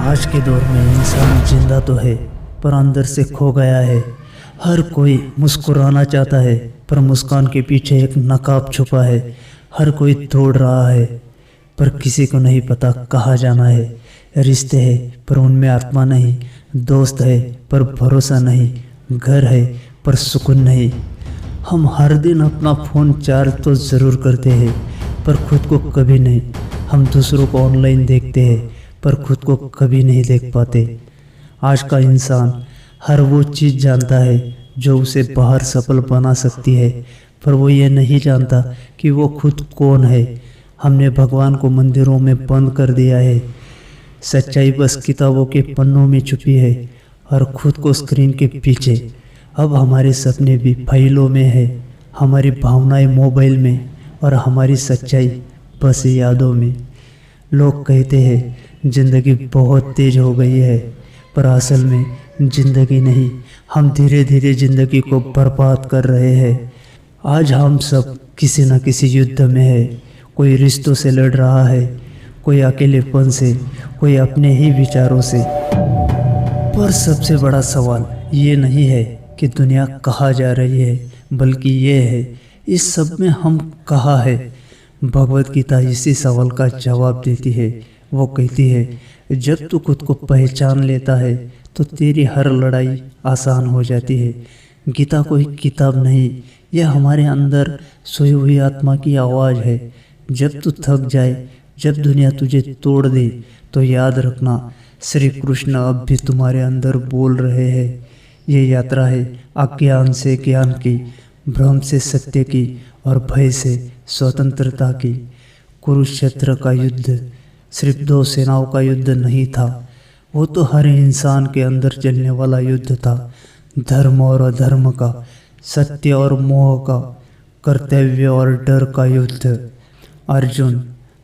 आज के दौर में इंसान जिंदा तो है पर अंदर से खो गया है। हर कोई मुस्कुराना चाहता है पर मुस्कान के पीछे एक नकाब छुपा है। हर कोई दौड़ रहा है पर किसी को नहीं पता कहाँ जाना है। रिश्ते हैं पर उनमें आत्मा नहीं, दोस्त है पर भरोसा नहीं, घर है पर सुकून नहीं। हम हर दिन अपना फ़ोन चार्ज तो ज़रूर करते हैं पर खुद को कभी नहीं। हम दूसरों को ऑनलाइन देखते हैं पर खुद को कभी नहीं देख पाते। आज का इंसान हर वो चीज़ जानता है जो उसे बाहर सफल बना सकती है, पर वो ये नहीं जानता कि वो खुद कौन है। हमने भगवान को मंदिरों में बंद कर दिया है। सच्चाई बस किताबों के पन्नों में छुपी है और खुद को स्क्रीन के पीछे। अब हमारे सपने भी फाइलों में है, हमारी भावनाएं मोबाइल में और हमारी सच्चाई बस यादों में। लोग कहते हैं ज़िंदगी बहुत तेज़ हो गई है, पर असल में ज़िंदगी नहीं, हम धीरे धीरे ज़िंदगी को बर्बाद कर रहे हैं। आज हम सब किसी न किसी युद्ध में है। कोई रिश्तों से लड़ रहा है, कोई अकेलेपन से, कोई अपने ही विचारों से। पर सबसे बड़ा सवाल ये नहीं है कि दुनिया कहाँ जा रही है, बल्कि ये है इस सब में हम कहाँ है। भगवत गीता इसी सवाल का जवाब देती है। वो कहती है जब तू खुद को पहचान लेता है तो तेरी हर लड़ाई आसान हो जाती है। गीता कोई किताब नहीं, यह हमारे अंदर सोई हुई आत्मा की आवाज़ है। जब तू थक जाए, जब दुनिया तुझे तोड़ दे, तो याद रखना श्री कृष्ण अब भी तुम्हारे अंदर बोल रहे हैं। ये यात्रा है अज्ञान से ज्ञान की, भ्रम से सत्य की और भय से स्वतंत्रता की। कुरुक्षेत्र का युद्ध सिर्फ दो सेनाओं का युद्ध नहीं था, वो तो हर इंसान के अंदर चलने वाला युद्ध था। धर्म और अधर्म का, सत्य और मोह का, कर्तव्य और डर का युद्ध। अर्जुन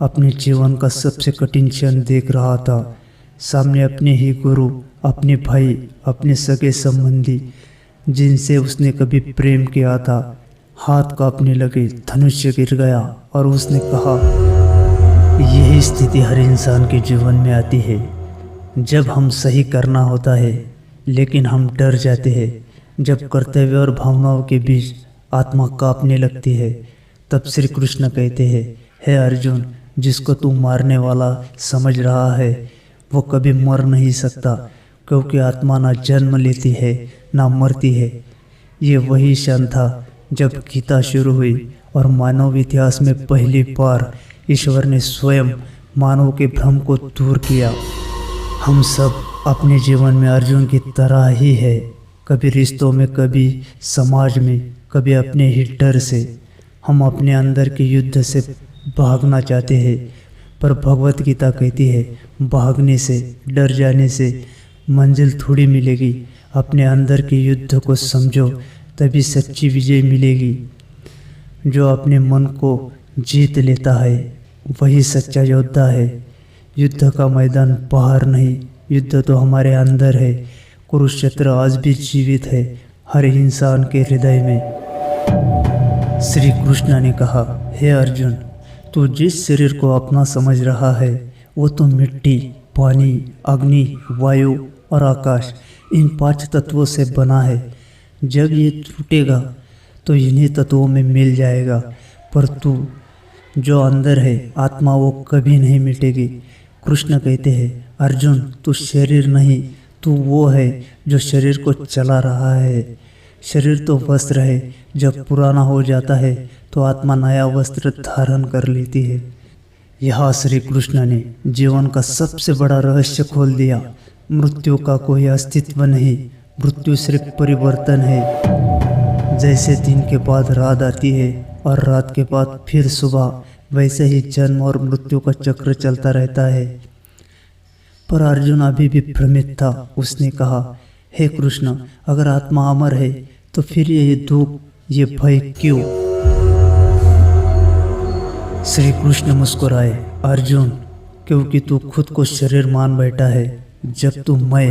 अपने जीवन का सबसे कठिन क्षण देख रहा था। सामने अपने ही गुरु, अपने भाई, अपने सगे संबंधी जिनसे उसने कभी प्रेम किया था। हाथ कांपने लगे, धनुष्य गिर गया और उसने कहा, यही स्थिति हर इंसान के जीवन में आती है जब हम सही करना होता है लेकिन हम डर जाते हैं। जब कर्तव्य और भावनाओं के बीच आत्मा कांपने लगती है, तब श्री कृष्ण कहते हैं, हे अर्जुन, जिसको तू मारने वाला समझ रहा है वो कभी मर नहीं सकता, क्योंकि आत्मा ना जन्म लेती है ना मरती है। ये वही क्षण था जब गीता शुरू हुई और मानव इतिहास में पहली बार ईश्वर ने स्वयं मानव के भ्रम को दूर किया। हम सब अपने जीवन में अर्जुन की तरह ही है, कभी रिश्तों में, कभी समाज में, कभी अपने ही डर से। हम अपने अंदर के युद्ध से भागना चाहते हैं, पर भगवत गीता कहती है भागने से, डर जाने से मंजिल थोड़ी मिलेगी। अपने अंदर के युद्ध को समझो, तभी सच्ची विजय मिलेगी। जो अपने मन को जीत लेता है वही सच्चा योद्धा है। युद्ध का मैदान बाहर नहीं, युद्ध तो हमारे अंदर है। कुरुक्षेत्र आज भी जीवित है हर इंसान के हृदय में। श्री कृष्ण ने कहा, हे अर्जुन, तू जिस शरीर को अपना समझ रहा है वो तो मिट्टी, पानी, अग्नि, वायु और आकाश, इन 5 तत्वों से बना है। जब ये टूटेगा तो इन्हीं तत्वों में मिल जाएगा, पर तू जो अंदर है आत्मा, वो कभी नहीं मिटेगी। कृष्ण कहते हैं, अर्जुन, तू शरीर नहीं, तू वो है जो शरीर को चला रहा है। शरीर तो वस्त्र है, जब पुराना हो जाता है तो आत्मा नया वस्त्र धारण कर लेती है। यहाँ श्री कृष्ण ने जीवन का सबसे बड़ा रहस्य खोल दिया। मृत्यु का कोई अस्तित्व नहीं, मृत्यु सिर्फ परिवर्तन है। जैसे दिन के बाद रात आती है और रात के बाद फिर सुबह, वैसे ही जन्म और मृत्यु का चक्र चलता रहता है। पर अर्जुन अभी भी भ्रमित था। उसने कहा, हे कृष्ण, अगर आत्मा अमर है तो फिर ये दुख, ये भय क्यों? श्री कृष्ण मुस्कुराए, अर्जुन, क्योंकि तू खुद को शरीर मान बैठा है। जब तू मैं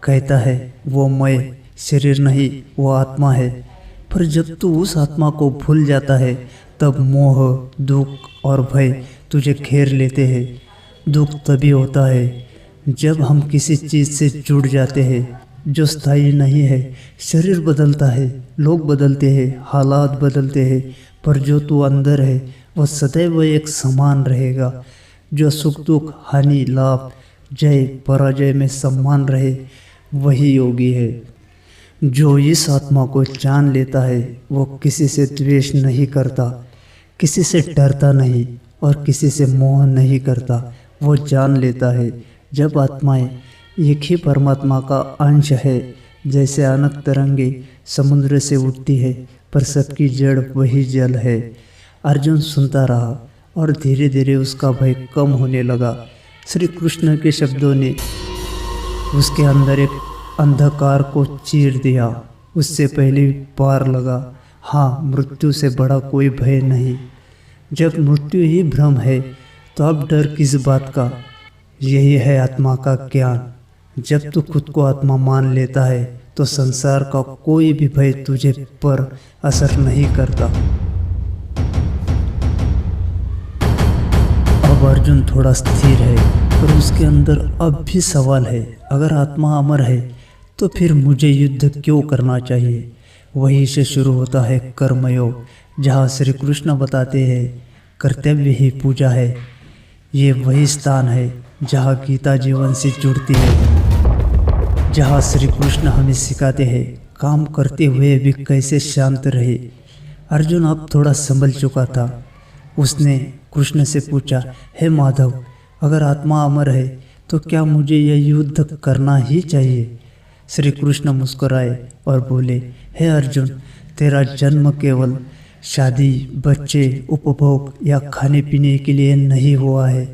कहता है, वो मैं शरीर नहीं, वो आत्मा है। पर जब तू उस आत्मा को भूल जाता है तब मोह, दुख और भय तुझे घेर लेते हैं। दुख तभी होता है जब हम किसी चीज़ से जुड़ जाते हैं जो स्थायी नहीं है, शरीर बदलता है, लोग बदलते हैं, हालात बदलते हैं, पर जो तू अंदर है वह सदैव एक समान रहेगा। जो सुख दुख, हानि लाभ, जय पराजय में सम्मान रहे, वही योगी है। जो इस आत्मा को जान लेता है वो किसी से द्वेष नहीं करता, किसी से डरता नहीं और किसी से मोह नहीं करता। वो जान लेता है जब आत्माएं एक ही परमात्मा का अंश है, जैसे अनक तरंगे समुद्र से उठती है पर सबकी जड़ वही जल है। अर्जुन सुनता रहा और धीरे धीरे उसका भय कम होने लगा। श्री कृष्ण के शब्दों ने उसके अंदर एक अंधकार को चीर दिया। उससे पहले पार लगा। हाँ, मृत्यु से बड़ा कोई भय नहीं। जब मृत्यु ही भ्रम है तो अब डर किस बात का। यही है आत्मा का ज्ञान। जब तू खुद को आत्मा मान लेता है तो संसार का कोई भी भय तुझे पर असर नहीं करता। अब अर्जुन थोड़ा स्थिर है, पर उसके अंदर अब भी सवाल है, अगर आत्मा अमर है तो फिर मुझे युद्ध क्यों करना चाहिए। वहीं से शुरू होता है कर्मयोग, जहाँ श्री कृष्ण बताते हैं कर्तव्य ही पूजा है। ये वही स्थान है जहाँ गीता जीवन से जुड़ती है, जहाँ श्री कृष्ण हमें सिखाते हैं काम करते हुए भी कैसे शांत रहे। अर्जुन अब थोड़ा संभल चुका था। उसने कृष्ण से पूछा, हे माधव, अगर आत्मा अमर है तो क्या मुझे यह युद्ध करना ही चाहिए। श्री कृष्ण मुस्कुराए और बोले, हे अर्जुन, तेरा जन्म केवल शादी, बच्चे, उपभोग या खाने पीने के लिए नहीं हुआ है।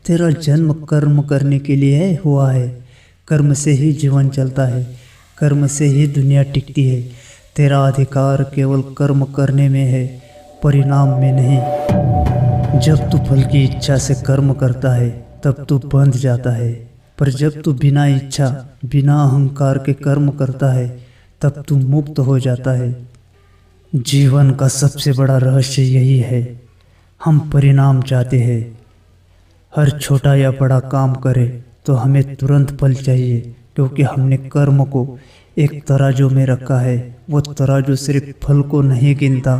तेरा जन्म कर्म करने के लिए हुआ है। कर्म से ही जीवन चलता है, कर्म से ही दुनिया टिकती है। तेरा अधिकार केवल कर्म करने में है, परिणाम में नहीं। जब तू फल की इच्छा से कर्म करता है तब तू बंध जाता है, पर जब तू बिना इच्छा, बिना अहंकार के कर्म करता है तब तू मुक्त हो जाता है। जीवन का सबसे बड़ा रहस्य यही है। हम परिणाम चाहते हैं। हर छोटा या बड़ा काम करें तो हमें तुरंत फल चाहिए, क्योंकि हमने कर्म को एक तराजू में रखा है। वो तराजू सिर्फ फल को नहीं गिनता,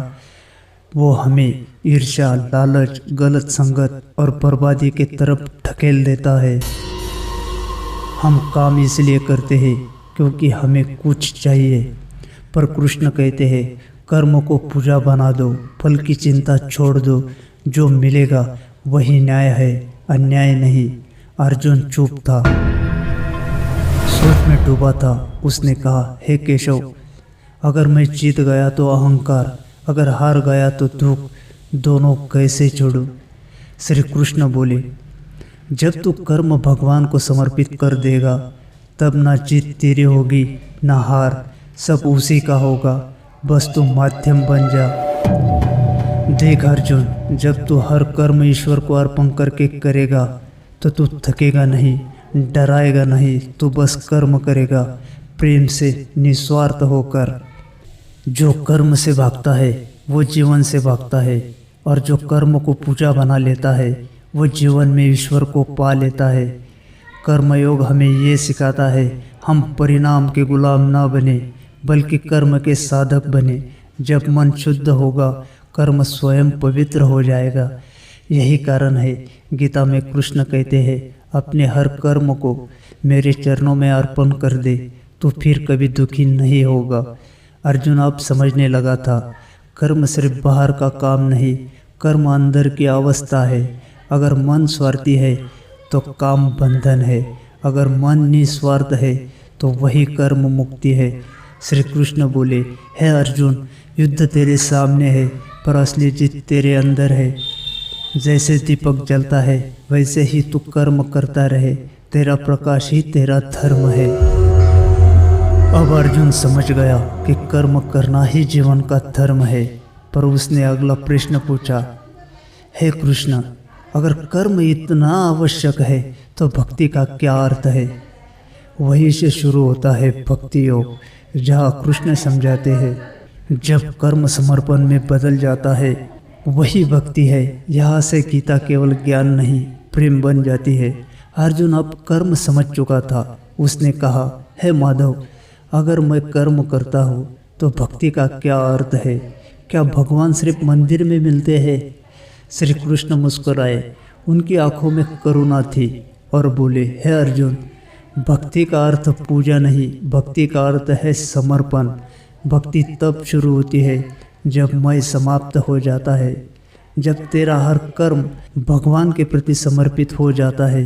वो हमें ईर्ष्या, लालच, गलत संगत और बर्बादी की तरफ ढकेल देता है। हम काम इसलिए करते हैं क्योंकि हमें कुछ चाहिए, पर कृष्ण कहते हैं कर्म को पूजा बना दो, फल की चिंता छोड़ दो, जो मिलेगा वही न्याय है, अन्याय नहीं। अर्जुन चुप था, सोच में डूबा था। उसने कहा, हे केशव, अगर मैं जीत गया तो अहंकार, अगर हार गया तो दुख, दोनों कैसे छोड़ूं। श्री कृष्ण बोले, जब तू कर्म भगवान को समर्पित कर देगा तब ना जीत तेरी होगी ना हार, सब उसी का होगा, बस तू माध्यम बन जा। देख अर्जुन, जब तू हर कर्म ईश्वर को अर्पण करके करेगा तो तू थकेगा नहीं, डराएगा नहीं, तू बस कर्म करेगा प्रेम से, निस्वार्थ होकर। जो कर्म से भागता है वो जीवन से भागता है, और जो कर्म को पूजा बना लेता है वो जीवन में ईश्वर को पा लेता है। कर्मयोग हमें ये सिखाता है हम परिणाम के गुलाम ना बने, बल्कि कर्म के साधक बने। जब मन शुद्ध होगा कर्म स्वयं पवित्र हो जाएगा। यही कारण है गीता में कृष्ण कहते हैं, अपने हर कर्म को मेरे चरणों में अर्पण कर दे, तो फिर कभी दुखी नहीं होगा। अर्जुन अब समझने लगा था, कर्म सिर्फ बाहर का काम नहीं, कर्म अंदर की अवस्था है। अगर मन स्वार्थी है तो काम बंधन है, अगर मन निस्वार्थ है तो वही कर्म मुक्ति है। श्री कृष्ण बोले, हे अर्जुन, युद्ध तेरे सामने है पर असली जीत तेरे अंदर है। जैसे दीपक जलता है वैसे ही तू कर्म करता रहे, तेरा प्रकाश ही तेरा धर्म है। अब अर्जुन समझ गया कि कर्म करना ही जीवन का धर्म है, पर उसने अगला प्रश्न पूछा, हे कृष्ण, अगर कर्म इतना आवश्यक है तो भक्ति का क्या अर्थ है। वहीं से शुरू होता है भक्ति योग, जहाँ कृष्ण समझाते हैं जब कर्म समर्पण में बदल जाता है वही भक्ति है। यहाँ से गीता केवल ज्ञान नहीं प्रेम बन जाती है। अर्जुन अब कर्म समझ चुका था। उसने कहा, हे माधव, अगर मैं कर्म करता हूँ तो भक्ति का क्या अर्थ है? क्या भगवान सिर्फ मंदिर में मिलते हैं? श्री कृष्ण मुस्कुराए। उनकी आंखों में करुणा थी और बोले, हे अर्जुन, भक्ति का अर्थ पूजा नहीं, भक्ति का अर्थ है समर्पण। भक्ति तब शुरू होती है जब मैं समाप्त हो जाता है, जब तेरा हर कर्म भगवान के प्रति समर्पित हो जाता है।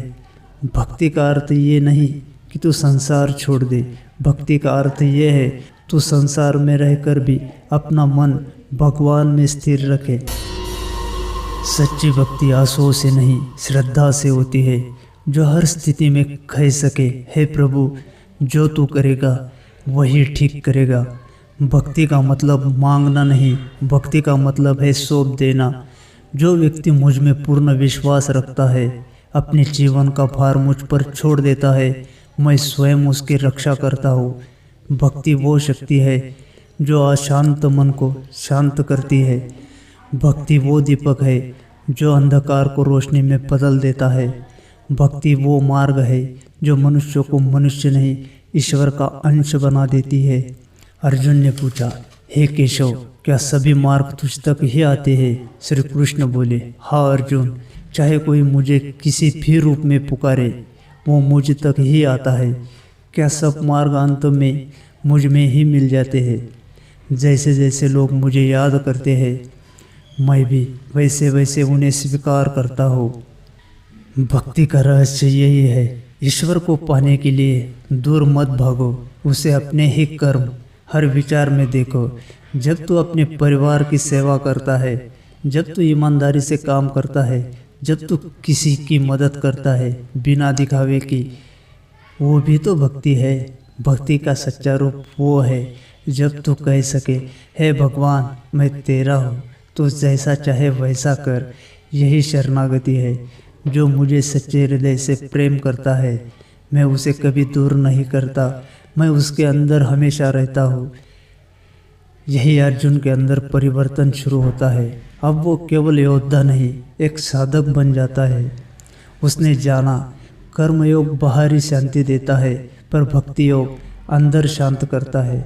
भक्ति का अर्थ ये नहीं कि तू संसार छोड़ दे, भक्ति का अर्थ ये है तू संसार में रहकर भी अपना मन भगवान में स्थिर रखे। सच्ची भक्ति आंसुओं से नहीं, श्रद्धा से होती है, जो हर स्थिति में कह सके, हे प्रभु, जो तू करेगा वही ठीक करेगा। भक्ति का मतलब मांगना नहीं, भक्ति का मतलब है सौंप देना। जो व्यक्ति मुझ में पूर्ण विश्वास रखता है, अपने जीवन का भार मुझ पर छोड़ देता है, मैं स्वयं उसकी रक्षा करता हूँ। भक्ति वो शक्ति है जो अशांत मन को शांत करती है। भक्ति वो दीपक है जो अंधकार को रोशनी में बदल देता है। भक्ति वो मार्ग है जो मनुष्य को मनुष्य नहीं, ईश्वर का अंश बना देती है। अर्जुन ने पूछा, हे केशव, क्या सभी मार्ग तुझ तक ही आते हैं? श्री कृष्ण बोले, हाँ अर्जुन, चाहे कोई मुझे किसी भी रूप में पुकारे, वो मुझ तक ही आता है। क्या सब मार्ग अंत में मुझ में ही मिल जाते हैं? जैसे जैसे लोग मुझे याद करते हैं, मैं भी वैसे वैसे उन्हें स्वीकार करता हूँ। भक्ति का रहस्य यही है, ईश्वर को पाने के लिए दूर मत भागो, उसे अपने ही कर्म, हर विचार में देखो। जब तू अपने परिवार की सेवा करता है, जब तू ईमानदारी से काम करता है, जब तू किसी की मदद करता है बिना दिखावे की, वो भी तो भक्ति है। भक्ति का सच्चा रूप वो है जब तू कह सके, हे भगवान, मैं तेरा हूँ, तू जैसा चाहे वैसा कर। यही शरणागति है। जो मुझे सच्चे हृदय से प्रेम करता है, मैं उसे कभी दूर नहीं करता, मैं उसके अंदर हमेशा रहता हूँ। यही अर्जुन के अंदर परिवर्तन शुरू होता है। अब वो केवल योद्धा नहीं, एक साधक बन जाता है। उसने जाना, कर्मयोग बाहरी शांति देता है, पर भक्ति योग अंदर शांत करता है।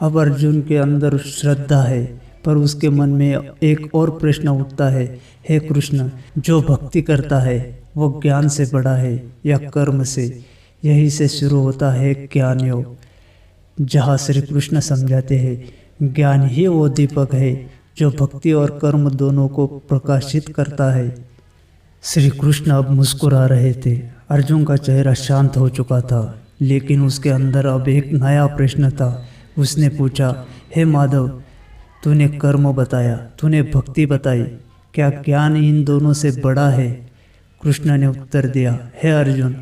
अब अर्जुन के अंदर श्रद्धा है, पर उसके मन में एक और प्रश्न उठता है, हे कृष्ण, जो भक्ति करता है वो ज्ञान से बड़ा है या कर्म से? यही से शुरू होता है ज्ञान योग, जहाँ श्री कृष्ण समझाते हैं ज्ञान ही वो दीपक है जो भक्ति और कर्म दोनों को प्रकाशित करता है। श्री कृष्ण अब मुस्कुरा रहे थे। अर्जुन का चेहरा शांत हो चुका था, लेकिन उसके अंदर अब एक नया प्रश्न था। उसने पूछा, हे माधव, तूने कर्म बताया, तूने भक्ति बताई, क्या ज्ञान इन दोनों से बड़ा है? कृष्ण ने उत्तर दिया, हे अर्जुन,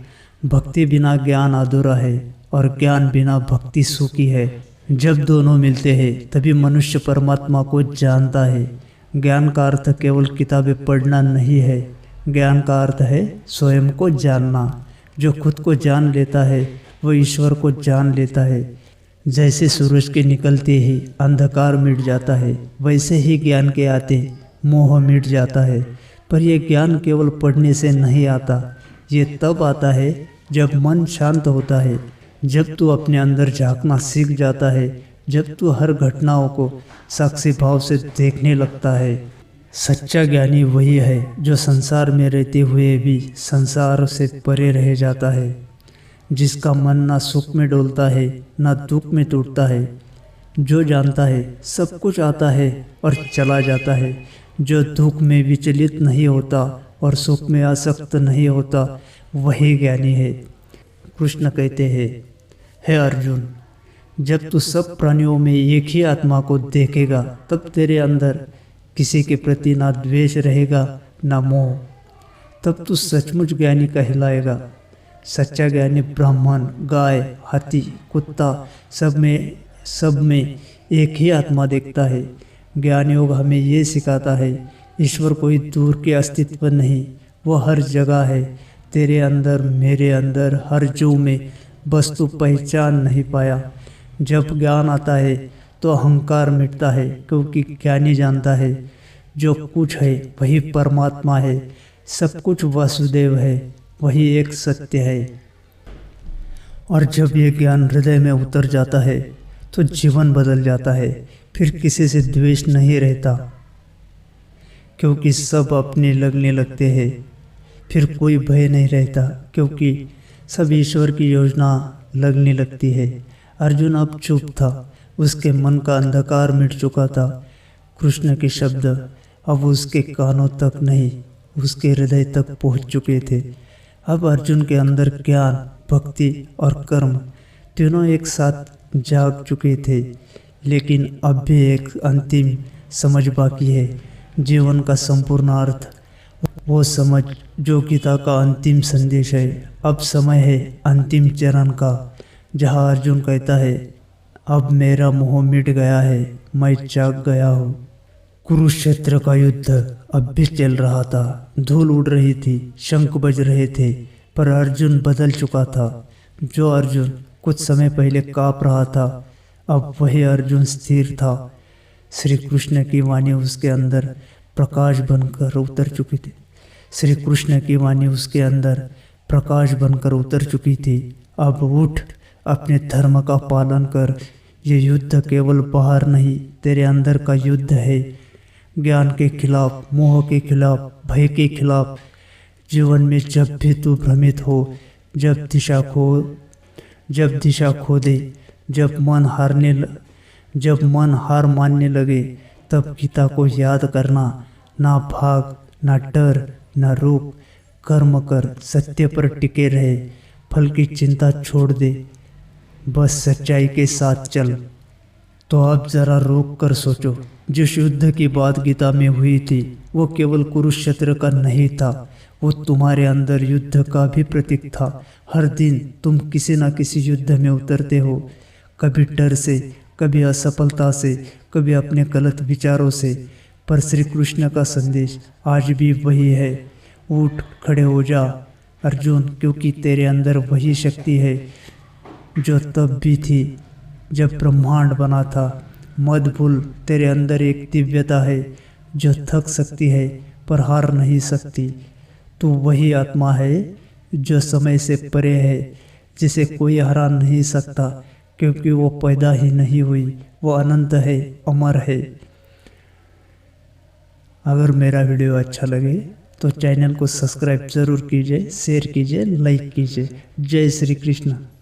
भक्ति बिना ज्ञान अधूरा है और ज्ञान बिना भक्ति सूखी है। जब दोनों मिलते हैं तभी मनुष्य परमात्मा को जानता है। ज्ञान का अर्थ केवल किताबें पढ़ना नहीं है, ज्ञान का अर्थ है स्वयं को जानना। जो खुद को जान लेता है वो ईश्वर को जान लेता है। जैसे सूरज के निकलते ही अंधकार मिट जाता है, वैसे ही ज्ञान के आते मोह मिट जाता है। पर यह ज्ञान केवल पढ़ने से नहीं आता, ये तब आता है जब मन शांत होता है, जब तू अपने अंदर झांकना सीख जाता है, जब तू हर घटनाओं को साक्षी भाव से देखने लगता है। सच्चा ज्ञानी वही है जो संसार में रहते हुए भी संसार से परे रह जाता है, जिसका मन ना सुख में डोलता है ना दुख में टूटता है, जो जानता है सब कुछ आता है और चला जाता है, जो दुख में विचलित नहीं होता और सुख में आसक्त नहीं होता, वही ज्ञानी है। कृष्ण कहते हैं, हे अर्जुन, जब तू सब प्राणियों में एक ही आत्मा को देखेगा तब तेरे अंदर किसी के प्रति ना द्वेष रहेगा ना मोह, तब तू सचमुच ज्ञानी कहलाएगा। सच्चा ज्ञानी ब्राह्मण, गाय, हाथी, कुत्ता सब में एक ही आत्मा देखता है। ज्ञान योग हमें ये सिखाता है, ईश्वर कोई दूर के अस्तित्व नहीं, वो हर जगह है, तेरे अंदर, मेरे अंदर, हर जीव में, बस तू पहचान नहीं पाया। जब ज्ञान आता है तो अहंकार मिटता है, क्योंकि ज्ञानी जानता है जो कुछ है वही परमात्मा है, सब कुछ वासुदेव है। वही एक सत्य है। और जब ये ज्ञान हृदय में उतर जाता है तो जीवन बदल जाता है। फिर किसी से द्वेष नहीं रहता, क्योंकि सब अपने लगने लगते हैं। फिर कोई भय नहीं रहता, क्योंकि सब ईश्वर की योजना लगने लगती है। अर्जुन अब चुप था, उसके मन का अंधकार मिट चुका था। कृष्ण के शब्द अब उसके कानों तक नहीं, उसके हृदय तक पहुंच चुके थे। अब अर्जुन के अंदर ज्ञान, भक्ति और कर्म तीनों एक साथ जाग चुके थे। लेकिन अब भी एक अंतिम समझ बाकी है, जीवन का संपूर्ण अर्थ, वो समझ जो गीता का अंतिम संदेश है। अब समय है अंतिम चरण का, जहाँ अर्जुन कहता है, अब मेरा मोह मिट गया है, मैं जाग गया हूँ। कुरुक्षेत्र का युद्ध अब भी चल रहा था। धूल उड़ रही थी, शंख बज रहे थे, पर अर्जुन बदल चुका था। जो अर्जुन कुछ समय पहले कांप रहा था, अब वही अर्जुन स्थिर था। श्री कृष्ण की वाणी उसके अंदर प्रकाश बनकर उतर चुकी थी। श्री कृष्ण की वाणी उसके अंदर प्रकाश बनकर उतर चुकी थी। अब उठ, अपने धर्म का पालन कर। ये युद्ध केवल बाहर नहीं, तेरे अंदर का युद्ध है। ज्ञान के खिलाफ, मोह के खिलाफ, भय के खिलाफ। जीवन में जब भी तू भ्रमित हो, जब दिशा खो दे, जब मन हार मानने लगे, तब गीता को याद करना। ना भाग, ना डर, ना रुक, कर्म कर, सत्य पर टिके रहे, फल की चिंता छोड़ दे, बस सच्चाई के साथ चल। तो अब जरा रोक कर सोचो, जिस युद्ध की बात गीता में हुई थी, वो केवल कुरुक्षेत्र का नहीं था, वो तुम्हारे अंदर युद्ध का भी प्रतीक था। हर दिन तुम किसी न किसी युद्ध में उतरते हो, कभी डर से, कभी असफलता से, कभी अपने गलत विचारों से। पर श्री कृष्ण का संदेश आज भी वही है, उठ खड़े हो जा अर्जुन, क्योंकि तेरे अंदर वही शक्ति है जो तब भी थी जब ब्रह्मांड बना था। मत भूल, तेरे अंदर एक दिव्यता है जो थक सकती है पर हार नहीं सकती। तू वही आत्मा है जो समय से परे है, जिसे कोई हरा नहीं सकता, क्योंकि वो पैदा ही नहीं हुई, वो अनंत है, अमर है। अगर मेरा वीडियो अच्छा लगे तो चैनल को सब्सक्राइब ज़रूर कीजिए, शेयर कीजिए, लाइक कीजिए। जय श्री कृष्ण।